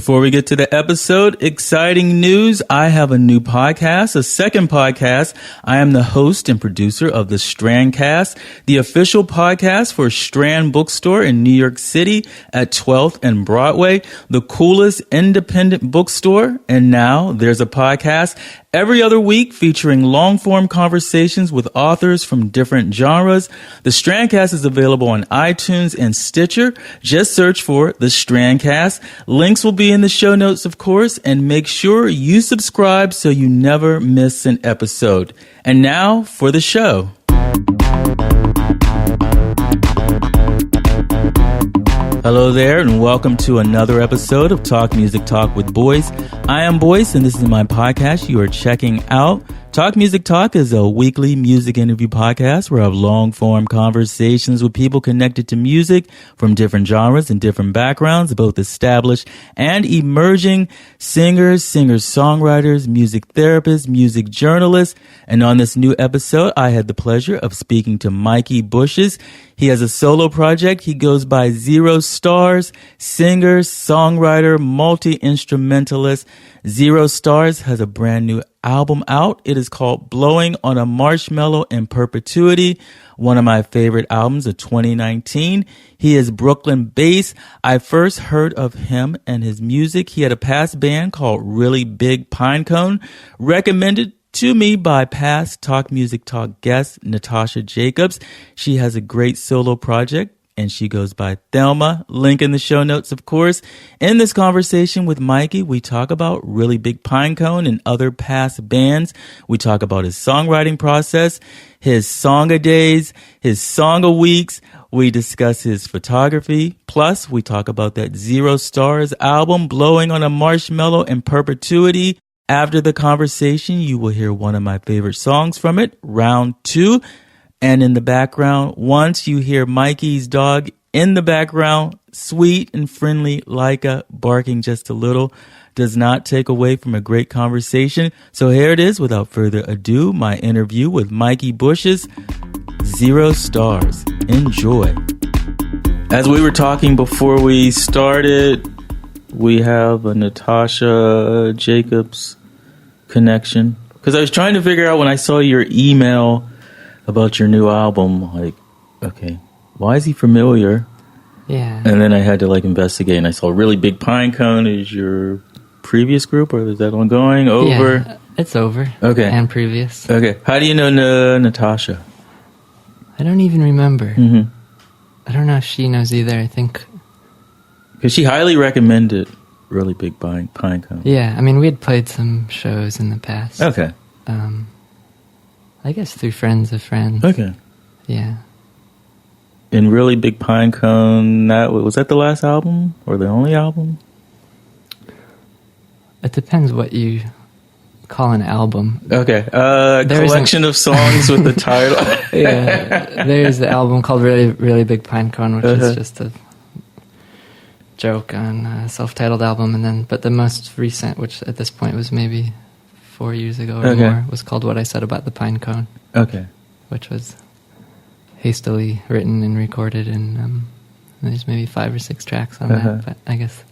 Before we get to the episode, exciting news. I have a new podcast, a second podcast. I am the host and producer of the Strandcast, the official podcast for Strand Bookstore in New York City at 12th and Broadway, the coolest independent bookstore. And now there's a podcast every other week featuring long-form conversations with authors from different genres. The Strandcast is available on iTunes and Stitcher. Just search for The Strandcast. Links will be in the show notes, of course, and make sure you subscribe so you never miss an episode. And now for the show. Hello there, and welcome to another episode of Talk Music Talk with Boice. I am Boice, and this is my podcast you are checking out. Talk Music Talk is a weekly music interview podcast where I have long-form conversations with people connected to music from different genres and different backgrounds, both established and emerging singers, singer-songwriters, music therapists, music journalists. And on this new episode, I had the pleasure of speaking to Mikey Buishas. He has a solo project. He goes by 0 Stars, singer, songwriter, multi-instrumentalist. 0 Stars has a brand new album out. It is called Blowing on a Marshmallow in Perpetuity, one of my favorite albums of 2019. He is Brooklyn-based. I first heard of him and his music. He had a past band called Really Big Pinecone, recommended to me by past Talk Music Talk guest Natasha Jacobs. She has a great solo project, and she goes by Thelma. Link in the show notes, of course. In this conversation with Mikey, we talk about Really Big Pinecone and other past bands. We talk about his songwriting process, his song-a-days, his song-a-weeks. We discuss his photography. Plus, we talk about that 0 Stars album, Blowing on a Marshmallow in Perpetuity. After the conversation, you will hear one of my favorite songs from it, Round 2. And in the background, once you hear Mikey's dog in the background, sweet and friendly Laika barking just a little, does not take away from a great conversation. So here it is, without further ado, my interview with Mikey Buishas, 0 Stars. Enjoy. As we were talking before we started, we have a Natasha Jacobs connection. Because I was trying to figure out when I saw your email about your new album, like, okay, why is he familiar? Yeah. And then I had to like investigate, and I saw Really Big Pinecone is your previous group, or is that ongoing? Over? Yeah, it's over. Okay. And previous. Okay. How do you know Natasha? I don't even remember. Mm-hmm. I don't know if she knows either. I think because she highly recommended Really Big Pinecone. Yeah, I mean, we had played some shows in the past. Okay. I guess through friends of friends. Okay. Yeah. And Really Big Pinecone, was that the last album or the only album? It depends what you call an album. Okay. Collection of songs with the title. Yeah. There's the album called Really, Really Big Pinecone, which is just a joke on a self-titled album. But the most recent, which at this point was maybe 4 years ago or more, was called What I Said About the Pinecone. Okay. Which was hastily written and recorded, and there's maybe 5 or 6 tracks on that. But I guess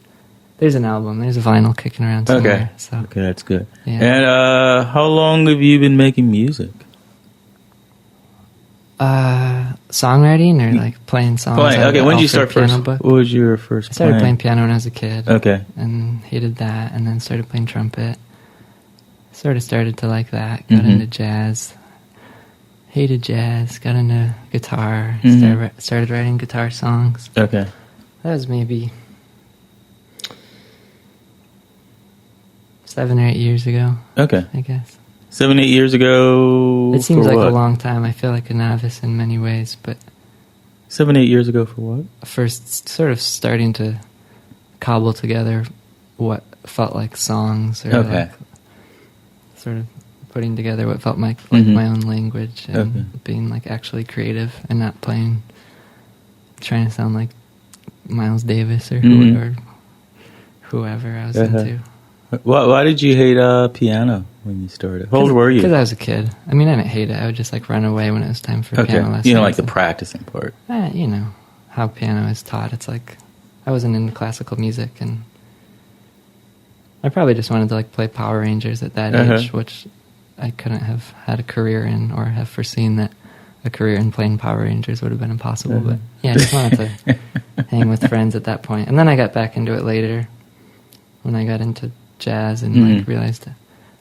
there's an album, there's a vinyl kicking around somewhere. Okay. So. Okay, that's good. Yeah. And how long have you been making music? Songwriting or like playing songs? Okay, when did you start first? Book? What was your first I started playing piano when I was a kid. Okay. And hated that, and then started playing trumpet. Sort of started to like that, got into jazz. Hated jazz, got into guitar, started writing guitar songs. Okay. That was maybe 7 or 8 years ago. Okay. I guess. 7, 8 years ago. It seems like what? a long time. I feel like a novice in many ways, but 7, 8 years ago for what? First sort of starting to cobble together what felt like songs, or like sort of putting together what felt like my own language, and being like actually creative and not trying to sound like Miles Davis or whoever I was into. Why did you hate piano when you started? How old were you? Because I was a kid. I mean, I didn't hate it. I would just like run away when it was time for piano lessons. You know, like the practicing part. You know, how piano is taught. It's like, I wasn't into classical music, and I probably just wanted to like play Power Rangers at that age, which I couldn't have had a career in or have foreseen that a career in playing Power Rangers would have been impossible. But yeah, I just wanted to hang with friends at that point. And then I got back into it later when I got into jazz and like realized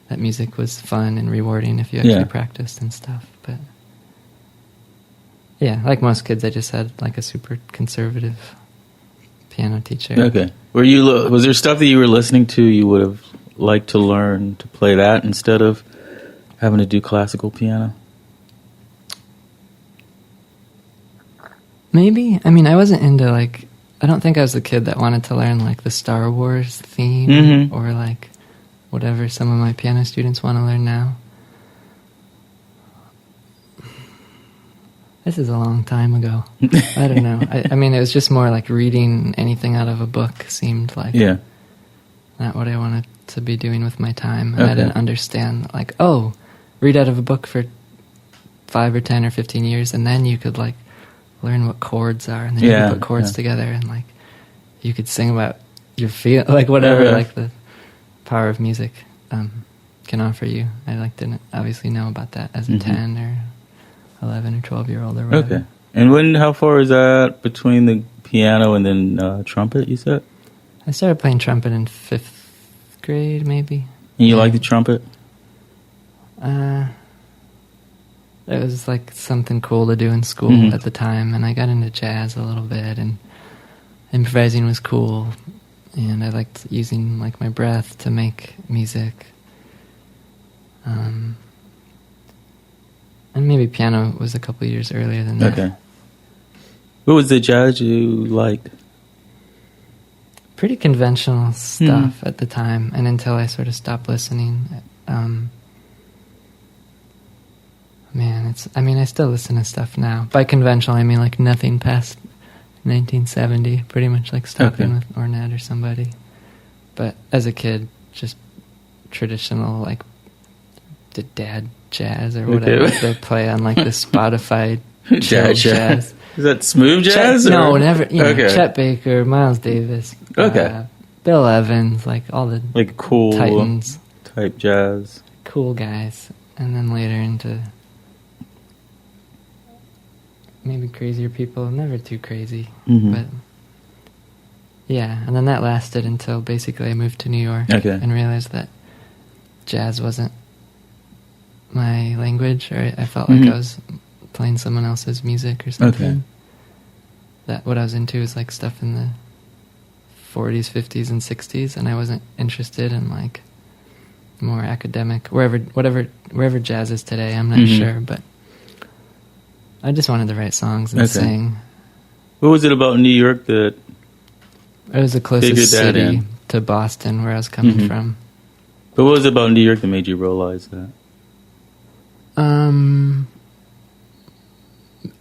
that music was fun and rewarding if you actually practiced and stuff. But yeah, like most kids, I just had like a super conservative piano teacher. Okay. Was there stuff that you were listening to you would have liked to learn to play that instead of having to do classical piano? Maybe. I mean, I wasn't into like, I don't think I was the kid that wanted to learn like the Star Wars theme or like whatever some of my piano students want to learn now. This is a long time ago. I don't know. I mean, it was just more like reading anything out of a book seemed like not what I wanted to be doing with my time. And I didn't understand, like, read out of a book for 5 or 10 or 15 years, and then you could, like, learn what chords are, and then you could put chords together, and, like, you could sing about your feel, like, whatever, like, the power of music can offer you. I, like, didn't obviously know about that as a 10 or 11 or 12-year-old or whatever. Okay. And how far is that between the piano and then trumpet, you said? I started playing trumpet in 5th grade, maybe. And you like the trumpet? It was like something cool to do in school at the time, and I got into jazz a little bit, and improvising was cool, and I liked using like my breath to make music. And maybe piano was a couple of years earlier than that. Okay. What was the jazz you liked? Pretty conventional stuff at the time, and until I sort of stopped listening. I still listen to stuff now. By conventional, I mean like nothing past 1970, pretty much like stopping with Ornette or somebody. But as a kid, just traditional, like the dad jazz or whatever they play on like the Spotify jazz. Is that smooth jazz? No, never. Chet Baker, Miles Davis, Bill Evans, like all the like cool Titans type jazz, cool guys, and then later into maybe crazier people. Never too crazy, but yeah. And then that lasted until basically I moved to New York and realized that jazz wasn't my language, or I felt like I was playing someone else's music or something. That what I was into was like stuff in the 40s, 50s, and 60s, and I wasn't interested in like more academic, wherever jazz is today. I'm not sure, but I just wanted to write songs and sing. What was it about New York that it was the closest city to Boston where I was coming from? But what was it about New York that made you realize that?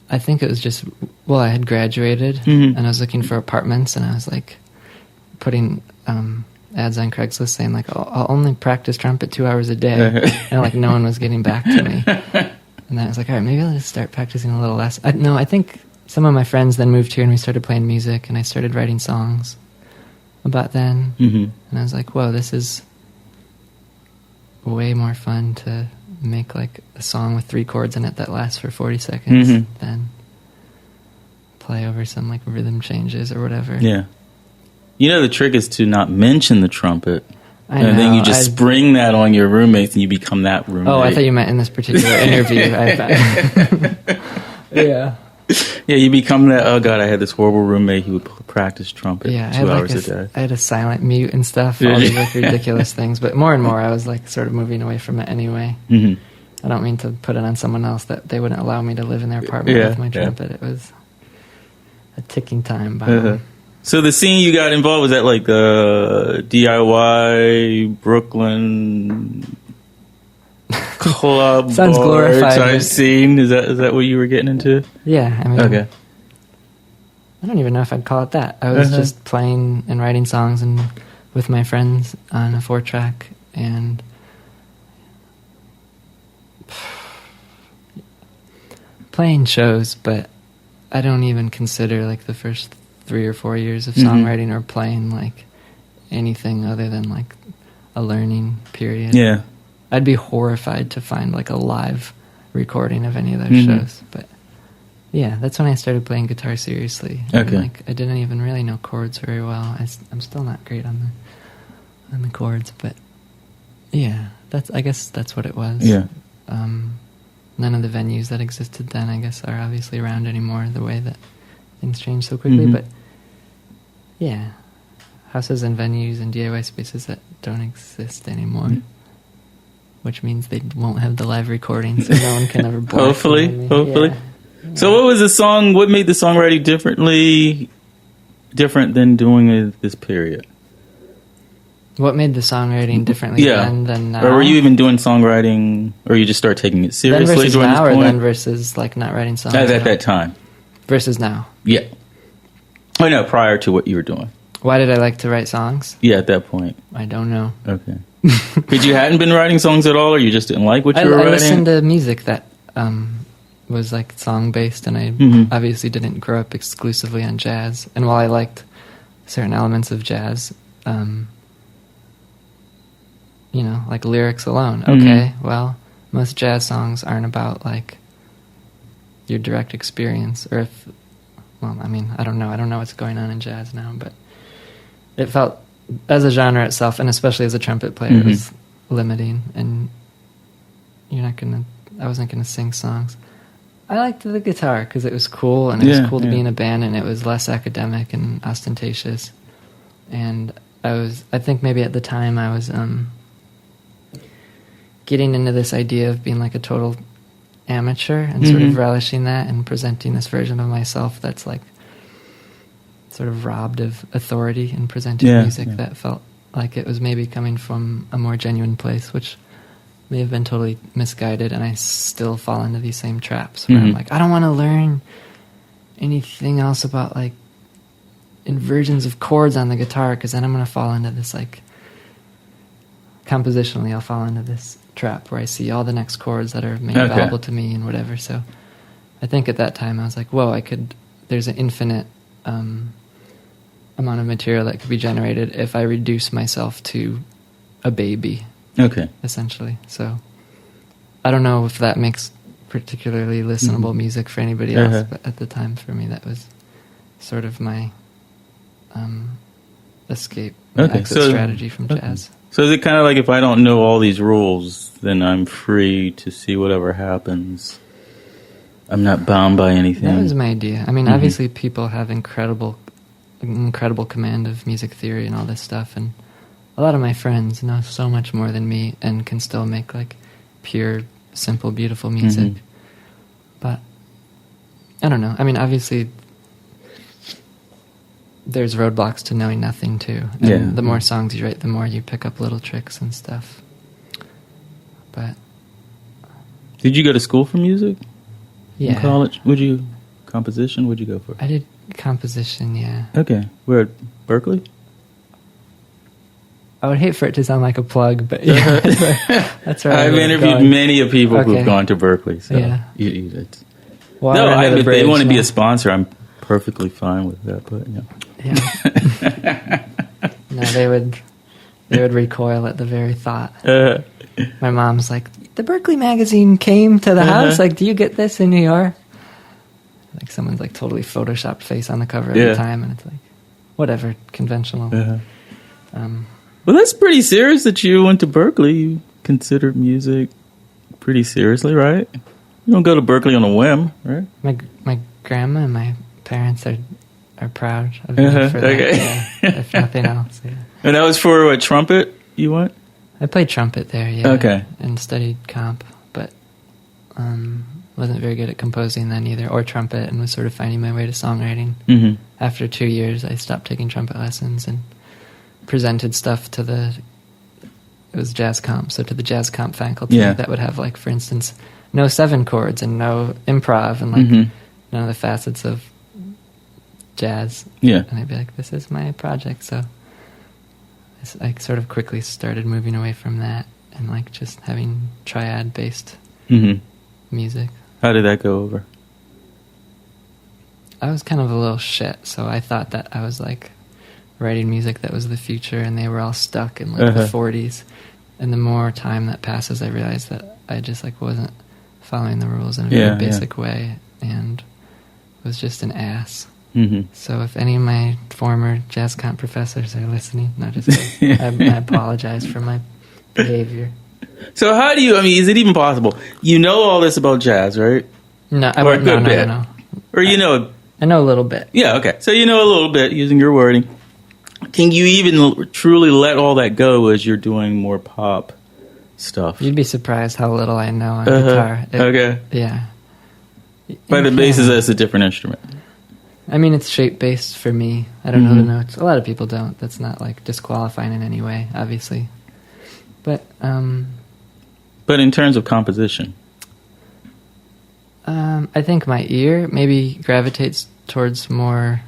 I think it was just, I had graduated and I was looking for apartments, and I was like putting ads on Craigslist saying like, I'll only practice trumpet 2 hours a day. And like no one was getting back to me. And then I was like, all right, maybe I'll just start practicing a little less. I think some of my friends then moved here and we started playing music, and I started writing songs about then. And I was like, whoa, this is way more fun to make like a song with 3 chords in it that lasts for 40 seconds than play over some like rhythm changes or whatever. Yeah. You know, the trick is to not mention the trumpet. I know. And then you just spring that on your roommates and you become that roommate. Oh, I thought you meant in this particular interview. Yeah. Yeah, you become that, oh God, I had this horrible roommate who would practice trumpet 2 hours a day. I had a silent mute and stuff, all these like ridiculous things. But more and more I was like sort of moving away from it anyway. I don't mean to put it on someone else that they wouldn't allow me to live in their apartment with my trumpet. It was a ticking time bomb. So the scene you got involved, was that like DIY Brooklyn club sounds glorified type scene? Is that what you were getting into? Yeah, I mean, I don't even know if I'd call it that. I was just playing and writing songs and with my friends on a 4-track and playing shows, but I don't even consider like the first 3 or 4 years of songwriting or playing like anything other than like a learning period. Yeah. I'd be horrified to find like a live recording of any of those shows. But yeah, that's when I started playing guitar seriously. Okay. And, like, I didn't even really know chords very well. I'm still not great on the chords, but yeah, I guess that's what it was. Yeah. None of the venues that existed then, I guess, are obviously around anymore, the way that things change so quickly. But yeah, houses and venues and DIY spaces that don't exist anymore, which means they won't have the live recording, so no one can ever block Hopefully. Yeah. So what was the song, what made the songwriting different than doing this period? What made the songwriting differently then than now? Or were you even doing songwriting, or you just start taking it seriously then versus during now, this point? or then versus like not writing songs? At that time. Versus now. Yeah. Oh no, prior to what you were doing. Why did I like to write songs? Yeah, at that point. I don't know. Okay. Because you hadn't been writing songs at all, or you just didn't like what you were writing? I listened to music that was like song based, and I obviously didn't grow up exclusively on jazz. And while I liked certain elements of jazz, you know, like lyrics alone. Okay, well, most jazz songs aren't about like your direct experience, or if, well, I mean, I don't know what's going on in jazz now, but it felt, as a genre itself, and especially as a trumpet player, it was limiting, and I wasn't gonna sing songs. I liked the guitar because it was cool, and it was cool to be in a band, and it was less academic and ostentatious. And I think maybe at the time I was getting into this idea of being like a total amateur and sort of relishing that and presenting this version of myself that's like sort of robbed of authority in presenting music that felt like it was maybe coming from a more genuine place, which may have been totally misguided, and I still fall into these same traps where I'm like, I don't want to learn anything else about like inversions of chords on the guitar, because then I'm going to fall into this like compositionally I'll fall into this trap where I see all the next chords that are made available to me and whatever. So I think at that time I was like, whoa, there's an infinite amount of material that could be generated if I reduce myself to a baby. Okay. Essentially. So I don't know if that makes particularly listenable music for anybody else, but at the time for me that was sort of my escape, exit strategy from jazz. So is it kind of like, if I don't know all these rules, then I'm free to see whatever happens? I'm not bound by anything? That was my idea. I mean, obviously people have incredible command of music theory and all this stuff, and a lot of my friends know so much more than me and can still make like pure, simple, beautiful music. But I don't know. I mean, obviously there's roadblocks to knowing nothing too. And the more songs you write, the more you pick up little tricks and stuff. But did you go to school for music? Yeah. In college? Composition? What'd you go for? I did composition, yeah. Okay. Where, at Berkeley? I would hate for it to sound like a plug, but yeah, that's right. I've interviewed many of people who've gone to Berkeley. So if they want to be a sponsor, I'm perfectly fine with that. But no, they would recoil at the very thought. My mom's like, the Berkeley magazine came to the house. Like, do you get this in New York? Like someone's like totally photoshopped face on the cover every time, and it's like, whatever, conventional. Well, that's pretty serious that you went to Berkeley. You considered music pretty seriously, right? You don't go to Berkeley on a whim, right? My grandma and my parents are proud of me for that, if nothing else. Yeah. And that was for what, trumpet you went? I played trumpet there, and studied comp, but wasn't very good at composing then either, or trumpet, and was sort of finding my way to songwriting. After 2 years, I stopped taking trumpet lessons and presented stuff to it was jazz comp, so to the jazz comp faculty that would have, like, for instance, no 7 chords and no improv and like none of the facets of jazz. And I'd be like, this is my project. So I sort of quickly started moving away from that and like just having triad based music. How did that go over? I was kind of a little shit, so I thought that I was like writing music that was the future, and they were all stuck in like the 40s. And the more time that passes, I realized that I just like wasn't following the rules in a very basic way, and was just an ass. Mm-hmm. So if any of my former jazz comp professors are listening, no, just kidding. I apologize for my behavior. So how do you, I mean, is it even possible? You know all this about jazz, right? No, I wouldn't know. Or you know... I know a little bit. Yeah, okay. So you know a little bit, using your wording. Can you even truly let all that go as you're doing more pop stuff? You'd be surprised how little I know on guitar. Okay. Yeah. But the bass is a different instrument. I mean, it's shape-based for me. I don't know the notes. A lot of people don't. That's not, like, disqualifying in any way, obviously. But in terms of composition? I think my ear maybe gravitates towards more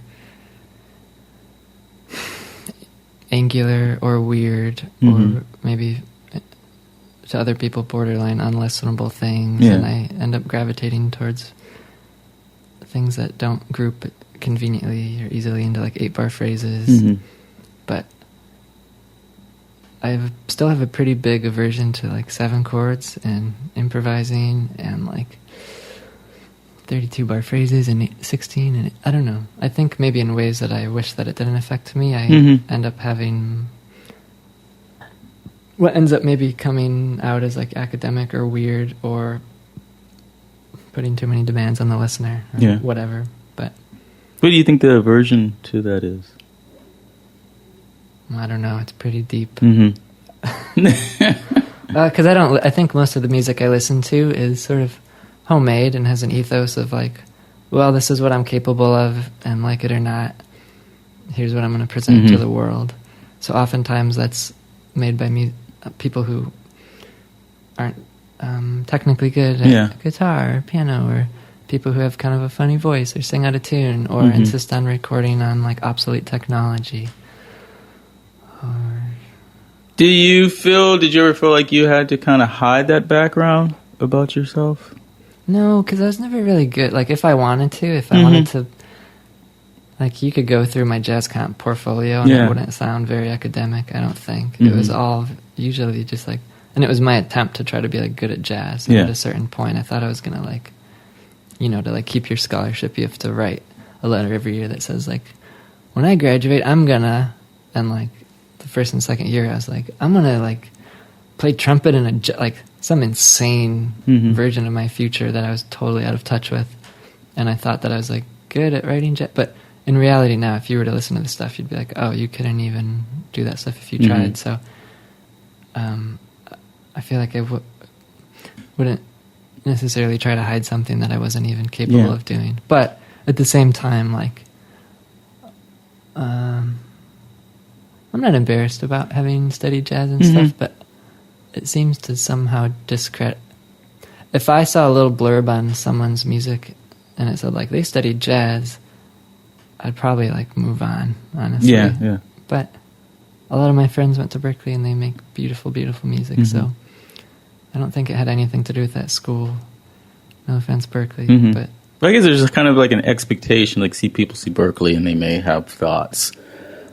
angular or weird, or maybe to other people borderline unlistenable things, and I end up gravitating towards things that don't group conveniently or easily into like 8-bar phrases. But I still have a pretty big aversion to like 7 chords and improvising and like 32-bar phrases and 16, and I don't know. I think maybe in ways that I wish that it didn't affect me, I end up having what ends up maybe coming out as like academic or weird or putting too many demands on the listener or whatever. But what do you think the aversion to that is? I don't know. It's pretty deep. Because I think most of the music I listen to is sort of homemade and has an ethos of like, well, this is what I'm capable of, and like it or not, here's what I'm going to present to the world. So oftentimes that's made by people who aren't technically good at guitar or piano, or people who have kind of a funny voice or sing out of tune or insist on recording on like obsolete technology. Did you ever feel like you had to kind of hide that background about yourself? No, because I was never really good. Like, if I wanted to, like, you could go through my jazz comp portfolio and it wouldn't sound very academic, I don't think. It was all usually just, like, and it was my attempt to try to be, like, good at jazz. And at a certain point, I thought I was going to, like, you know, to, like, keep your scholarship, you have to write a letter every year that says, like, when I graduate, I'm going to, and, like, the first and second year, I was like, I'm going to, like, play trumpet in like some insane version of my future that I was totally out of touch with. And I thought that I was like good at writing jazz. But in reality now, if you were to listen to the stuff, you'd be like, oh, you couldn't even do that stuff if you tried. So I feel like I wouldn't necessarily try to hide something that I wasn't even capable of doing. But at the same time, like, I'm not embarrassed about having studied jazz and stuff, but it seems to somehow discredit. If I saw a little blurb on someone's music and it said like they studied jazz, I'd probably like move on, honestly. Yeah. But a lot of my friends went to Berkeley and they make beautiful, beautiful music. So I don't think it had anything to do with that school. No offense, Berkeley, but I guess there's just kind of like an expectation. Like, people see Berkeley and they may have thoughts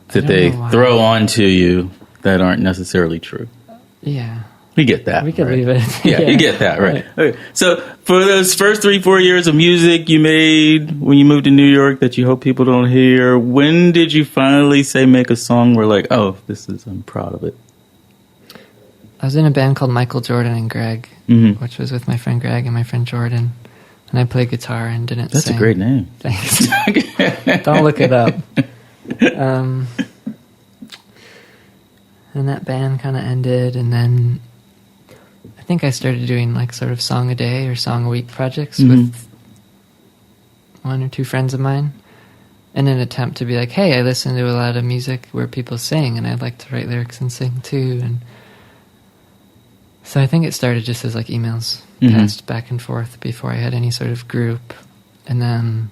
that they throw onto you that aren't necessarily true. Yeah. We get that. We could leave it. You get that, right. Okay. So for those first 3-4 years of music you made when you moved to New York that you hope people don't hear, when did you finally make a song where like, oh, I'm proud of it? I was in a band called Michael, Jordan, and Greg, which was with my friend Greg and my friend Jordan. And I played guitar and didn't sing. That's a great name. Thanks. Don't look it up. And that band kind of ended, and then I think I started doing like sort of song a day or song a week projects with 1 or 2 friends of mine in an attempt to be like, hey, I listen to a lot of music where people sing and I'd like to write lyrics and sing too. And so I think it started just as like emails passed back and forth before I had any sort of group. And then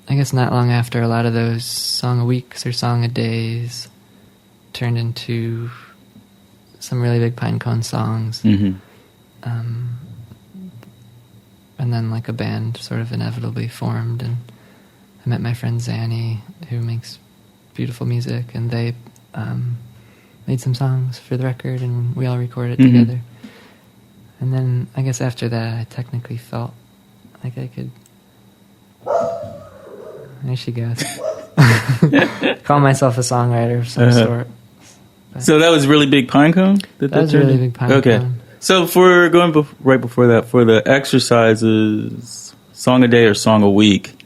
I guess not long after, a lot of those song a weeks or song a days turned into some really big Pinecone songs. And then like a band sort of inevitably formed, and I met my friend Zanny, who makes beautiful music, and they made some songs for the record, and we all recorded it together. And then I guess after that, I technically felt like I could. There she goes. Call myself a songwriter of some sort. But so that was really Big Pinecone? That was really Big Pinecone. Okay. So for going right before that, for the exercises, song a day or song a week,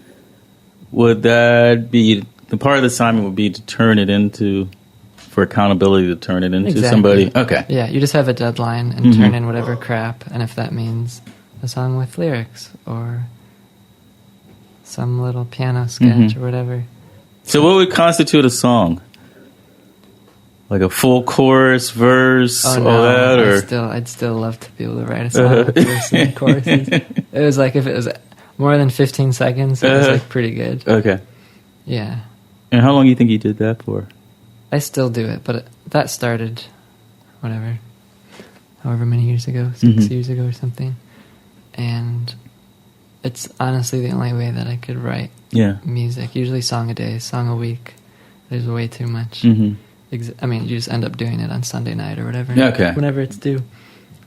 would that be, the part of the assignment would be to turn it into, for accountability, to turn it into somebody? Okay. Yeah, you just have a deadline and turn in whatever crap, and if that means a song with lyrics or some little piano sketch or whatever. So what would constitute a song? Like a full chorus, verse, all that? Or? I'd still love to be able to write a song with verse and choruses. It was like, if it was more than 15 seconds, it was like pretty good. Okay. Yeah. And how long do you think you did that for? I still do it, but that started, however many years ago, 6 years ago or something. And it's honestly the only way that I could write music. Usually song a day, song a week. There's way too much. I mean, you just end up doing it on Sunday night or whatever. Okay. Whenever it's due.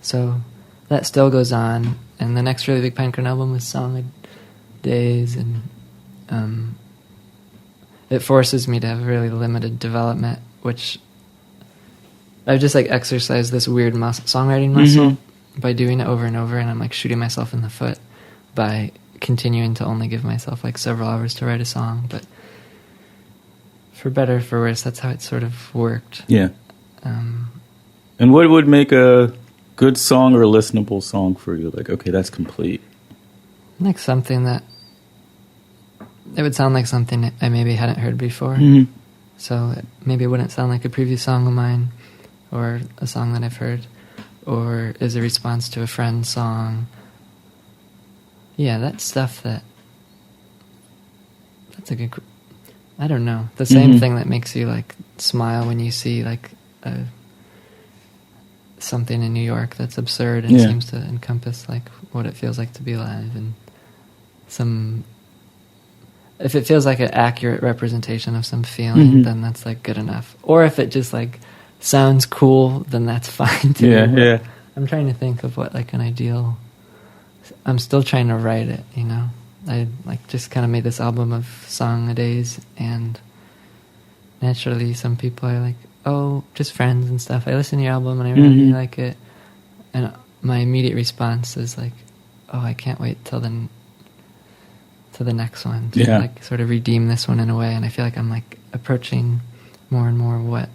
So that still goes on. And the next really Big Pinecone album was Song a Days, and it forces me to have really limited development, which I've just like exercised this weird songwriting muscle by doing it over and over, and I'm like shooting myself in the foot by continuing to only give myself like several hours to write a song. But for better or for worse, that's how it sort of worked. Yeah. And what would make a good song or a listenable song for you? Like, okay, that's complete. Like something that it would sound like something I maybe hadn't heard before. So maybe it wouldn't sound like a previous song of mine or a song that I've heard, or is a response to a friend's song. Yeah, that's stuff that's a good... I don't know. The same thing that makes you like smile when you see like something in New York that's absurd and seems to encompass like what it feels like to be alive, and if it feels like an accurate representation of some feeling, then that's like good enough. Or if it just like sounds cool, then that's fine too. Yeah. I'm trying to think of what like an ideal... I'm still trying to write it, you know. I like just kind of made this album of song a days, and naturally some people are like, oh, just friends and stuff, I listen to your album and I really like it, and my immediate response is like, oh, I can't wait till the next one to like sort of redeem this one in a way. And I feel like I'm like approaching more and more what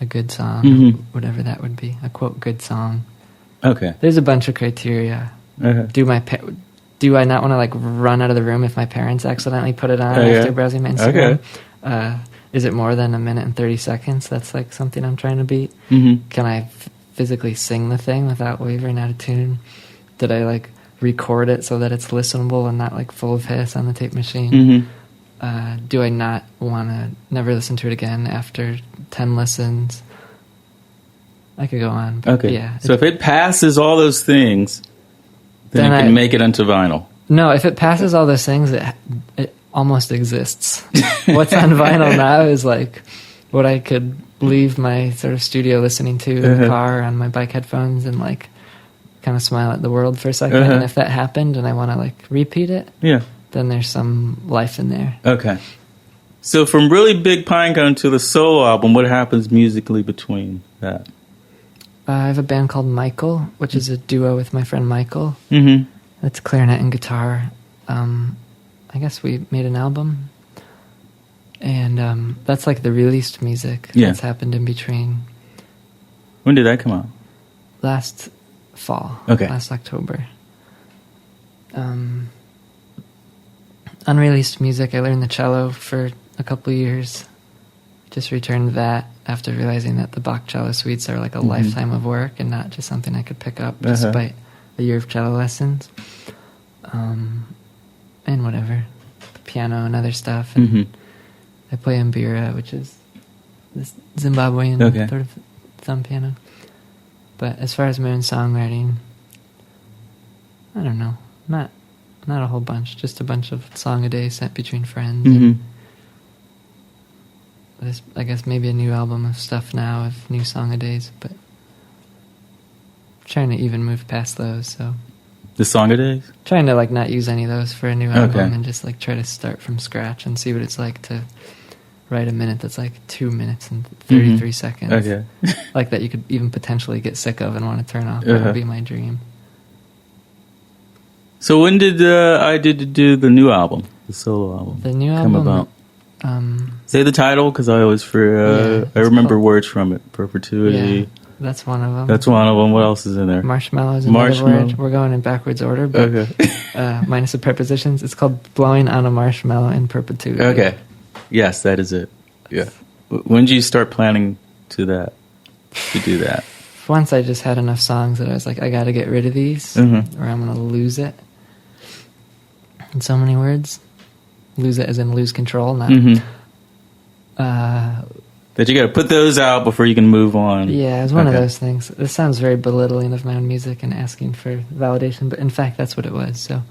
a good song, whatever that would be, a quote good song. Okay. There's a bunch of criteria. Do I not want to like run out of the room if my parents accidentally put it on after browsing my Instagram? Is it more than 1 minute and 30 seconds? That's like something I'm trying to beat. Can I physically sing the thing without wavering out of tune? Did I like record it so that it's listenable and not like full of hiss on the tape machine? Do I not want to never listen to it again after 10 listens? I could go on. But yeah. So if it passes all those things, then you can make it onto vinyl. No, if it passes all those things, it almost exists. What's on vinyl now is like what I could leave my sort of studio listening to in the car on my bike headphones and like kind of smile at the world for a second. And if that happened and I want to like repeat it, then there's some life in there. Okay. So from really Big Pinecone to the solo album, what happens musically between that? I have a band called Michael, which is a duo with my friend Michael. That's clarinet and guitar. I guess we made an album. And that's like the released music that's happened in between. When did that come out? Last fall. Last October. Unreleased music, I learned the cello for a couple of years. Just returned that after realizing that the Bach cello suites are like a lifetime of work and not just something I could pick up despite a year of cello lessons. And whatever. Piano and other stuff. And I play mbira, which is this Zimbabwean sort of thumb piano. But as far as my own songwriting, I don't know. Not a whole bunch. Just a bunch of song a day sent between friends. there's, I guess, maybe a new album of stuff now, of new song-a-days, but trying to even move past those, so... The song-a-days? Trying to, like, not use any of those for a new album and just, like, try to start from scratch and see what it's like to write a minute that's, like, 2 minutes and 33 seconds. Okay. Like, that you could even potentially get sick of and want to turn off. That would be my dream. So when did I Did do the new album, the solo album? The new come album... about? Say the title, because I always I remember words from it. Perpetuity. Yeah, that's one of them. That's one of them. What else is in there? Marshmallow is another word. We're going in backwards order, but minus the prepositions. It's called Blowing on a Marshmallow in Perpetuity. Okay. Yes, that is it. Yeah. When did you start planning to do that? Once I just had enough songs that I was like, I got to get rid of these, or I'm going to lose it. In so many words. Lose it as in lose control, not... that you got to put those out before you can move on. Yeah, it was one of those things. This sounds very belittling of my own music and asking for validation, but in fact, that's what it was. So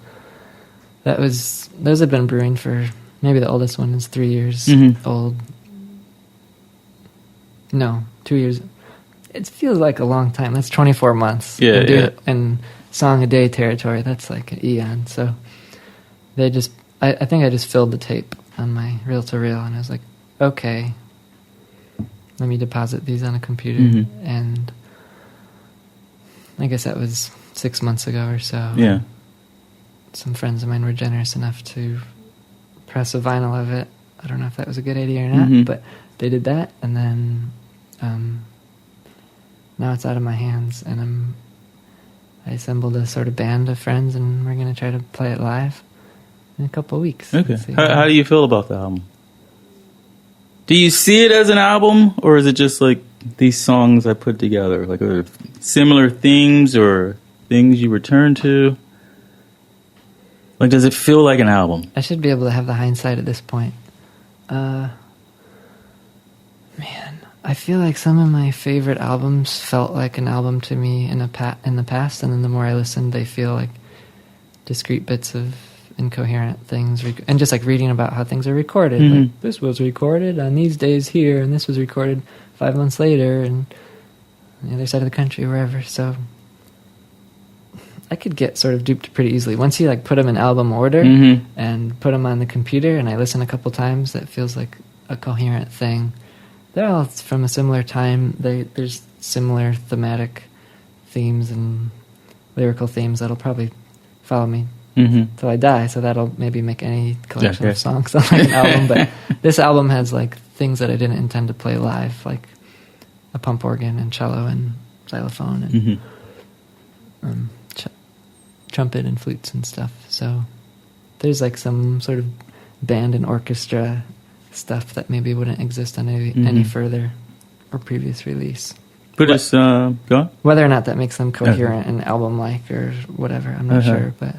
those had been brewing for, maybe the oldest one is 3 years old. No, 2 years. It feels like a long time. That's 24 months. Yeah. And song-a-day territory, that's like an eon. So they just... I think I just filled the tape on my reel-to-reel, and I was like, okay, let me deposit these on a computer. And I guess that was 6 months ago or so. Yeah. Some friends of mine were generous enough to press a vinyl of it. I don't know if that was a good idea or not, but they did that, and then now it's out of my hands, and I assembled a sort of band of friends, and we're going to try to play it live in a couple of weeks. Okay. How do you feel about the album? Do you see it as an album, or is it just like these songs I put together? Like, are there similar themes or things you return to? Like, does it feel like an album? I should be able to have the hindsight at this point. I feel like some of my favorite albums felt like an album to me in the past, and then the more I listened, they feel like discrete bits of incoherent things, and just like reading about how things are recorded. Like, this was recorded on these days here, and this was recorded 5 months later, and on the other side of the country, wherever. So I could get sort of duped pretty easily. Once you like put them in album order and put them on the computer, and I listen a couple times, that feels like a coherent thing. They're all from a similar time. There's similar thematic themes and lyrical themes that'll probably follow me till I die, so that'll maybe make any collection of songs on like an album. But this album has like things that I didn't intend to play live, like a pump organ and cello and xylophone and trumpet and flutes and stuff. So there's like some sort of band and orchestra stuff that maybe wouldn't exist on any further or previous release. But it's go on. Whether or not that makes them coherent and album-like or whatever, I'm not sure. But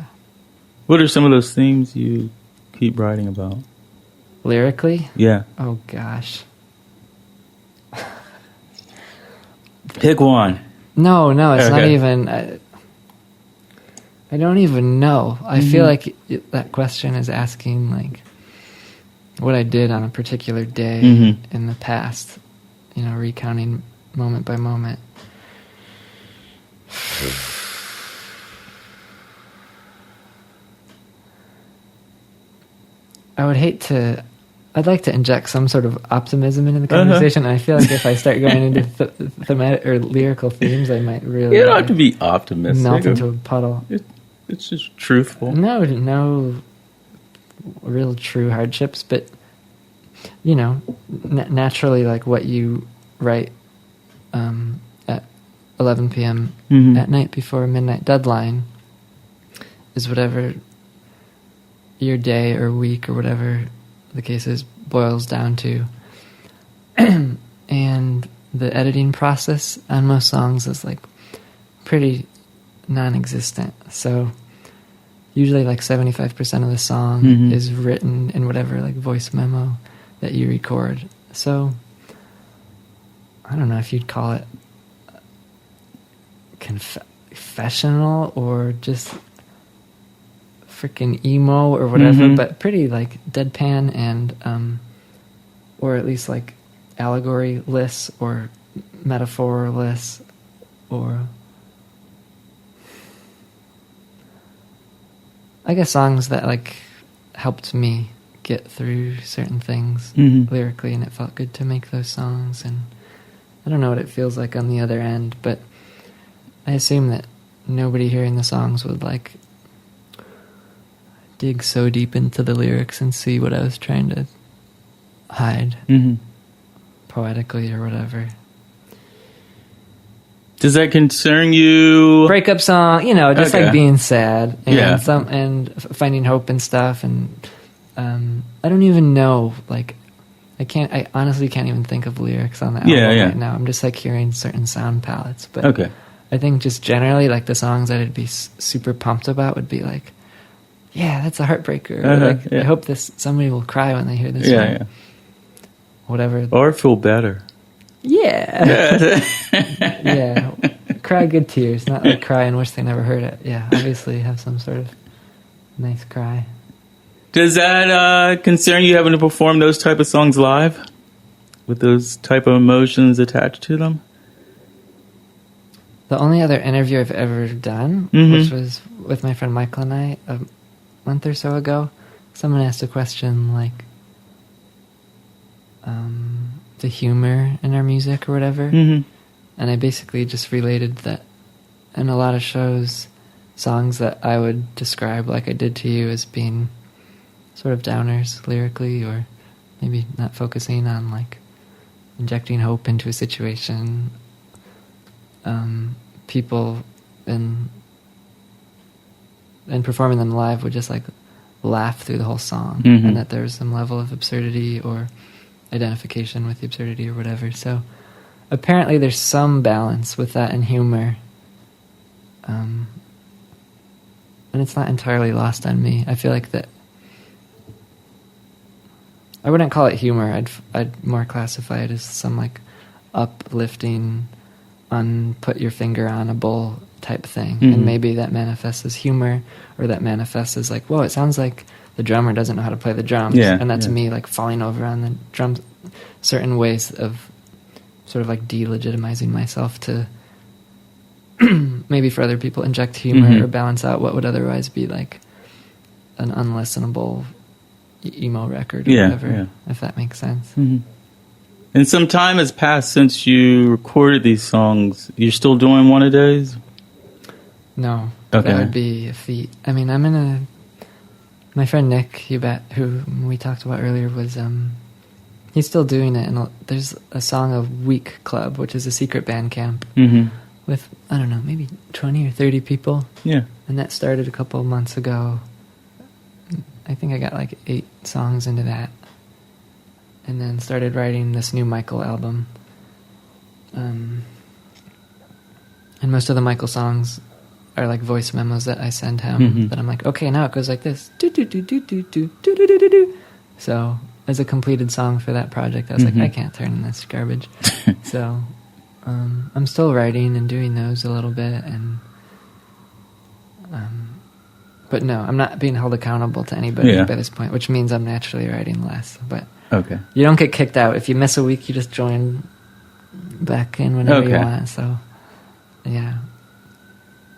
what are some of those themes you keep writing about? Lyrically? Yeah. Oh, gosh. Pick one. No, it's not even... I don't even know. I feel like that question is asking, like, what I did on a particular day in the past, recounting moment by moment. I'd like to inject some sort of optimism into the conversation, and I feel like if I start going into thematic or lyrical themes, I might really... You don't have to be optimistic. Melt into a puddle. It's just truthful. No real true hardships, but naturally, like what you write at 11 p.m. at night before a midnight deadline is whatever your day or week or whatever the case is boils down to. And the editing process on most songs is like pretty non-existent. So usually like 75% of the song is written in whatever like voice memo that you record. So I don't know if you'd call it confessional or just freaking emo or whatever, but pretty like deadpan and or at least like allegory-less or metaphor-less, or I guess songs that like helped me get through certain things lyrically, and it felt good to make those songs. And I don't know what it feels like on the other end, but I assume that nobody hearing the songs would like dig so deep into the lyrics and see what I was trying to hide poetically or whatever. Does that concern you? Breakup song, just Okay. like being sad and Yeah. and finding hope and stuff. And I don't even know, like, I honestly can't even think of lyrics on the album right now. I'm just like hearing certain sound palettes. But Okay. I think just generally, like, the songs that I'd be super pumped about would be like, yeah, that's a heartbreaker. Or like, I hope somebody will cry when they hear this song. Yeah. Whatever. Or feel better. Yeah. Yeah. Cry good tears, not like cry and wish they never heard it. Yeah, obviously have some sort of nice cry. Does that concern you having to perform those type of songs live? With those type of emotions attached to them? The only other interview I've ever done, which was with my friend Michael and I a month or so ago, someone asked a question like, the humor in our music or whatever. And I basically just related that in a lot of shows, songs that I would describe like I did to you as being sort of downers lyrically, or maybe not focusing on like injecting hope into a situation. People and performing them live would just like laugh through the whole song, and that there's some level of absurdity or identification with the absurdity or whatever. So apparently there's some balance with that and humor, and it's not entirely lost on me. I feel like that I wouldn't call it humor. I'd more classify it as some like uplifting, put your finger on a bowl type thing. And maybe that manifests as humor, or that manifests as like, whoa, it sounds like the drummer doesn't know how to play the drums. And that's me like falling over on the drums. Certain ways of sort of like delegitimizing myself to maybe for other people inject humor or balance out what would otherwise be like an unlistenable emo record or whatever, if that makes sense. And some time has passed since you recorded these songs. You're still doing one a days? No. Okay. That would be a feat. I mean, my friend Nick, who we talked about earlier, was, he's still doing it. And there's a song of Week Club, which is a secret band camp with, I don't know, maybe 20 or 30 people. Yeah. And that started a couple of months ago. I think I got like 8 songs into that. And then started writing this new Michael album. And most of the Michael songs are like voice memos that I send him that I'm like, okay, now it goes like this. Do, do, do, do, do, do, do, do, do, do. So as a completed song for that project, I was like, I can't turn in this garbage. So I'm still writing and doing those a little bit. And but no, I'm not being held accountable to anybody by this point, which means I'm naturally writing less. But okay, you don't get kicked out. If you miss a week, you just join back in whenever you want. So, yeah.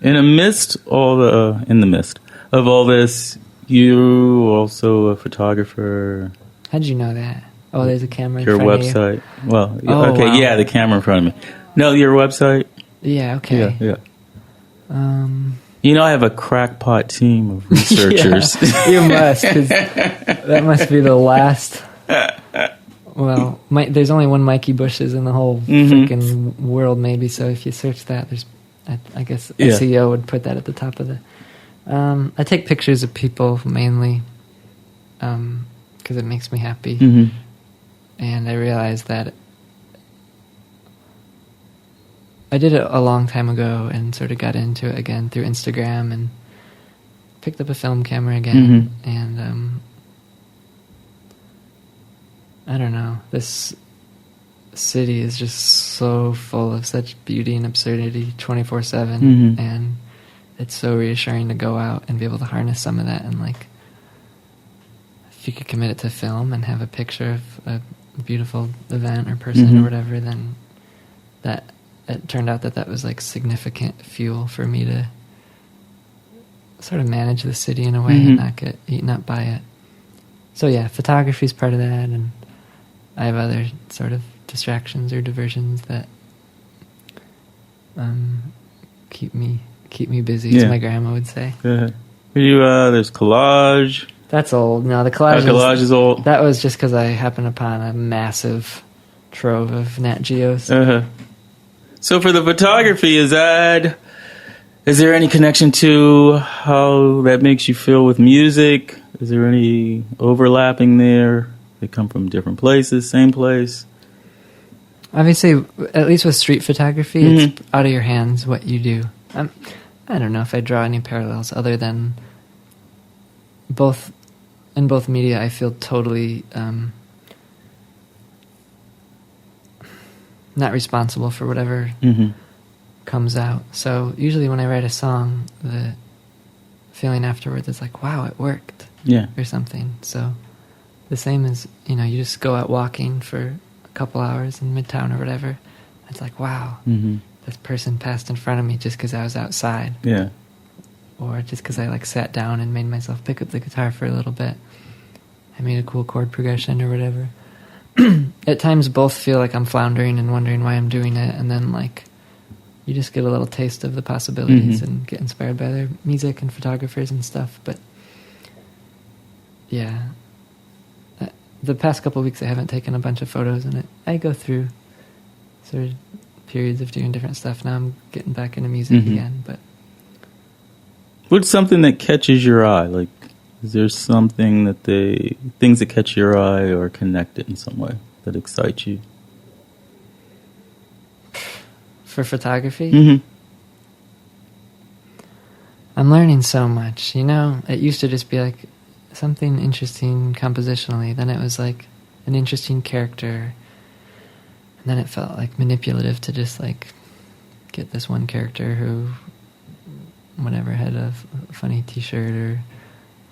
In the midst of all this, you also a photographer. How'd you know that? Oh, there's a camera in your front website. of you. Well, Oh, okay, wow. yeah, the camera in front of me. No, your website. Yeah. Okay. Yeah. I have a crackpot team of researchers. You must, 'cause that must be the last. Well, there's only one Mikey Buishas in the whole freaking world, maybe. So if you search that, there's, I guess SEO would put that at the top of the. I take pictures of people mainly, because it makes me happy, and I realized that I did it a long time ago and sort of got into it again through Instagram and picked up a film camera again. And I don't know, this city is just so full of such beauty and absurdity 24/7, and it's so reassuring to go out and be able to harness some of that. And like, if you could commit it to film and have a picture of a beautiful event or person or whatever, then that it turned out that was like significant fuel for me to sort of manage the city in a way and not get eaten up by it. So yeah, photography is part of that, and I have other sort of distractions or diversions that keep me busy, as my grandma would say. There's collage. That's old. No, the collage is old. That was just because I happened upon a massive trove of Nat Geos. So for the photography, is there any connection to how that makes you feel with music? Is there any overlapping there? They come from different places, same place? Obviously, at least with street photography, it's out of your hands what you do. I don't know if I draw any parallels other than in both media, I feel totally not responsible for whatever comes out. So usually when I write a song, the feeling afterwards is like, wow, it worked. Or something. So the same as, you just go out walking for a couple hours in Midtown or whatever. It's like, wow, this person passed in front of me just because I was outside. Or just because I sat down and made myself pick up the guitar for a little bit. I made a cool chord progression or whatever. At times both feel like I'm floundering and wondering why I'm doing it, and then you just get a little taste of the possibilities and get inspired by their music and photographers and stuff. But yeah, the past couple of weeks I haven't taken a bunch of photos, and I go through sort of periods of doing different stuff. Now I'm getting back into music again. But what's something that catches your eye? Is there something things that catch your eye or connect it in some way that excites you? For photography? I'm learning so much. It used to just be something interesting compositionally. Then it was an interesting character. And then it felt manipulative to just get this one character who, whatever, had a funny t-shirt or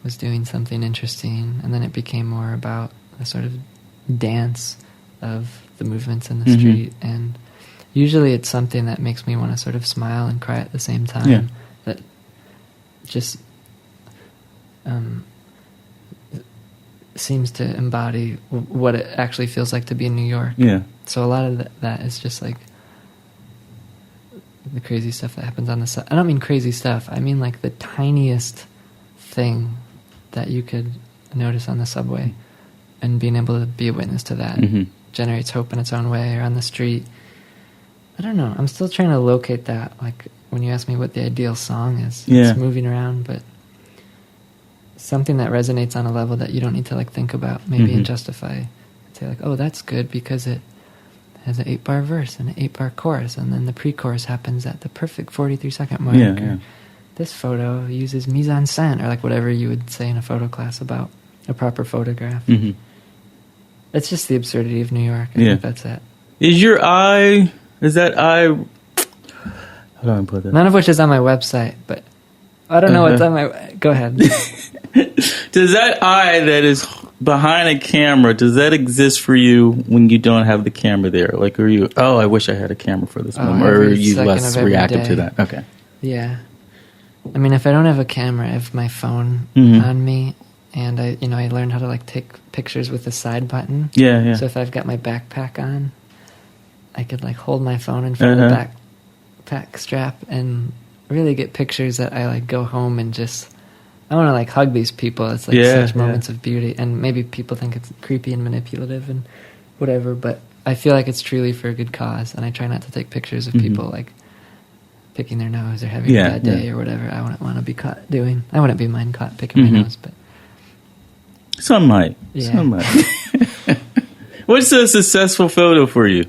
was doing something interesting. And then it became more about the sort of dance of the movements in the street. And usually it's something that makes me want to sort of smile and cry at the same time. That just seems to embody what it actually feels like to be in New York. So a lot of that is just the crazy stuff that happens on the side. I don't mean crazy stuff. I mean the tiniest thing that you could notice on the subway, and being able to be a witness to that generates hope in its own way. Or on the street, I don't know. I'm still trying to locate that. When you ask me what the ideal song is, it's moving around, but something that resonates on a level that you don't need to think about, maybe and justify. Say oh, that's good because it has an 8-bar verse and an 8-bar chorus, and then the pre-chorus happens at the perfect 43-second mark. This photo uses mise en scène, or whatever you would say in a photo class about a proper photograph. It's just the absurdity of New York. I think that's it. Is that eye... How do I put that? None of which is on my website, but I don't know what's on my... Go ahead. Does that eye that is behind a camera, does that exist for you when you don't have the camera there? Are you, I wish I had a cammer for this moment, or are you less reactive to that? Okay. Yeah. I mean, if I don't have a camera, I have my phone on me, and I learned how to take pictures with the side button. So if I've got my backpack on, I could hold my phone in front of the backpack strap and really get pictures that I go home and just... I want to hug these people. It's such moments of beauty, and maybe people think it's creepy and manipulative and whatever, but I feel it's truly for a good cause, and I try not to take pictures of people picking their nose or having a bad day or whatever. I wouldn't want to be caught doing. I wouldn't be mind caught picking my nose, but some might. Some might. What's a successful photo for you?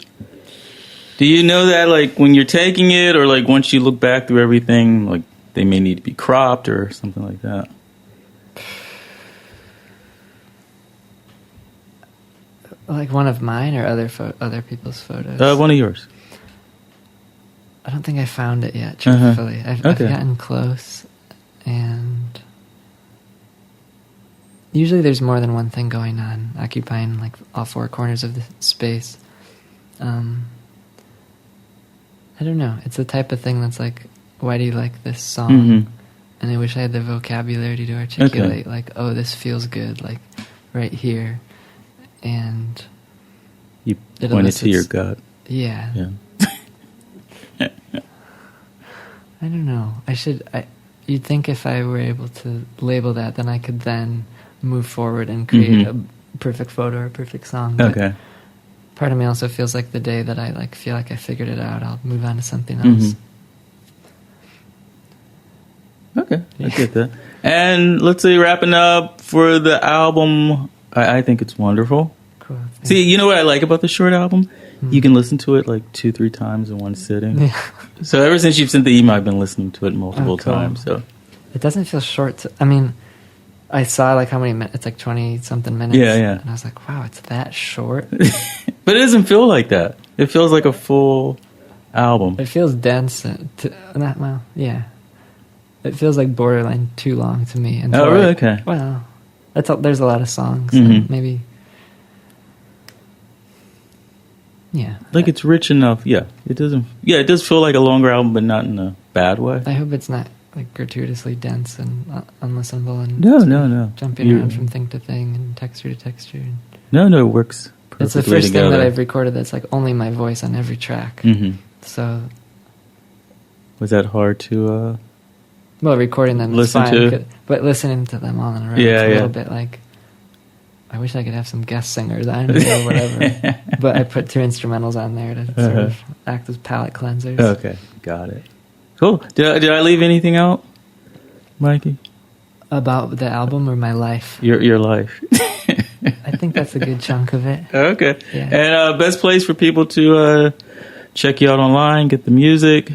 Do you know that when you're taking it, or once you look back through everything, they may need to be cropped or something like that? One of mine or other people's photos? One of yours. I don't think I found it yet, truthfully. I've gotten close, and usually there's more than one thing going on, occupying like all four corners of the space. I don't know. It's the type of thing that's like, why do you like this song? Mm-hmm. And I wish I had the vocabulary to articulate, like, oh, this feels good, like, right here. And you point it to your gut. Yeah. I don't know. You'd think if I were able to label that, then I could then move forward and create a perfect photo or a perfect song. But part of me also feels like the day that I like feel like I figured it out, I'll move on to something else. Okay, I get that. And let's say wrapping up for the album, I think it's wonderful. Cool. See, you know what I like about the short album? You can listen to it like 2-3 times in one sitting. Yeah. So ever since you've sent the email, I've been listening to it multiple times. So it doesn't feel short. I mean, I saw like how many minutes. It's like 20-something minutes. Yeah. And I was like, wow, it's that short. But it doesn't feel like that. It feels like a full album. It feels dense. Yeah. It feels like borderline too long to me. Oh, really? Okay. Well, there's a lot of songs. And maybe. Yeah. Like it's rich enough. Yeah. It doesn't. Yeah, it does feel like a longer album, but not in a bad way. I hope it's not like gratuitously dense and unlistenable and no. jumping around from thing to thing and texture to texture. No, it works perfectly. It's the first together. thing that I've recorded that's like only my voice on every track. So. Was that hard to? Well, recording them is fine, but listening to them all in a row, it's a little bit like, I wish I could have some guest singers, I don't know, whatever. But I put 2 instrumentals on there to sort of act as palate cleansers. Okay, got it. Cool. Did I leave anything out, Mikey? About the album or my life? Your life. I think that's a good chunk of it. Okay. Yeah. And best place for people to check you out online, get the music?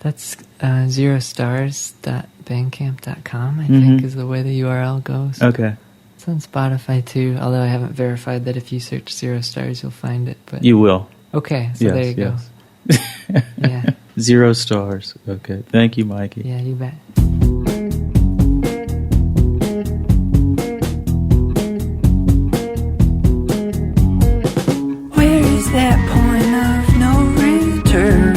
That's zerostars.bandcamp.com, I think is the way the URL goes. Okay. It's on Spotify too, although I haven't verified that if you search Zero Stars you'll find it. But you will. Okay, so there you go. Yeah. 0 stars. Okay. Thank you, Mikey. Yeah, you bet. Where is that point of no return?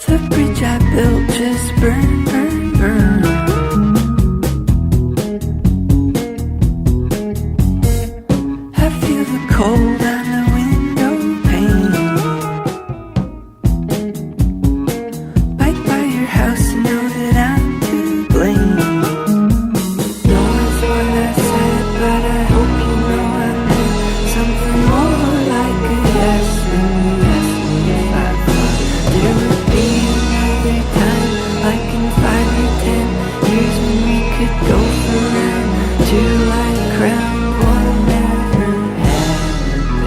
The bridge I built just burn, burn, burn. I feel the cold on the window pane. Bike by your house and know that I'm to blame. No one's what I said, but I hope you know I meant something more like a yes when you asked me if I thought there would be another time, like in 5 or 10 years when we could go for round 2 like crown 1 never happened.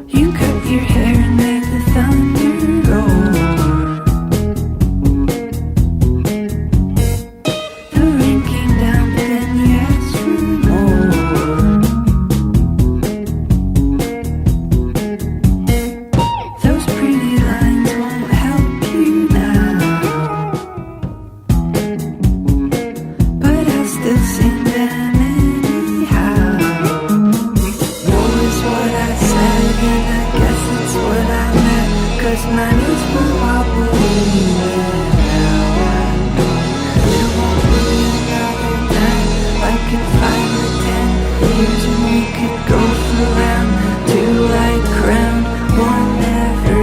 You cut your hair and made the thunder roar. The rain came down, but then you asked for more. Those pretty lines won't help you now, but I'll still sing them anyhow. No is what I said, and I guess it's what I meant, 'cause my knees were wobbling. Now I know there won't be another time, like in 5 or 10 years when we could go for round 2 like crown 1 never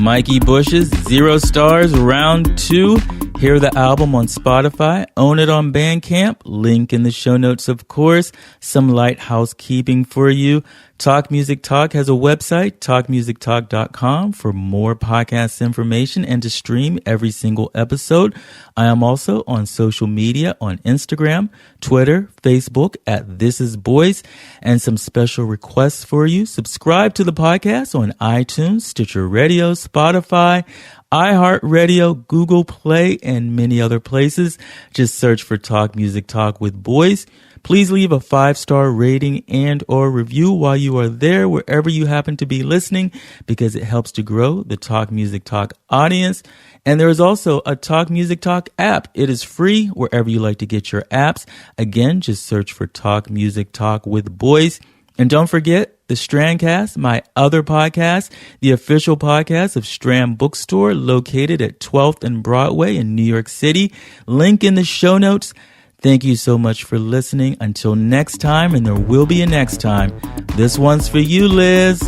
Mikey Buishas, 0 stars, round 2. Hear the album on Spotify, own it on Bandcamp, link in the show notes, of course. Some light housekeeping for you. Talk Music Talk has a website, talkmusictalk.com, for more podcast information and to stream every single episode. I am also on social media on Instagram, Twitter, Facebook at This Is Boice, and some special requests for you. Subscribe to the podcast on iTunes, Stitcher Radio, Spotify, iHeartRadio, Google Play, and many other places. Just search for Talk Music Talk with Boice. Please leave a 5-star rating and or review while you are there, wherever you happen to be listening, because it helps to grow the Talk Music Talk audience. And there is also a Talk Music Talk app. It is free wherever you like to get your apps. Again, just search for Talk Music Talk with Boice. And don't forget the Strandcast, my other podcast, the official podcast of Strand Bookstore, located at 12th and Broadway in New York City. Link in the show notes. Thank you so much for listening. Until next time, and there will be a next time. This one's for you, Liz.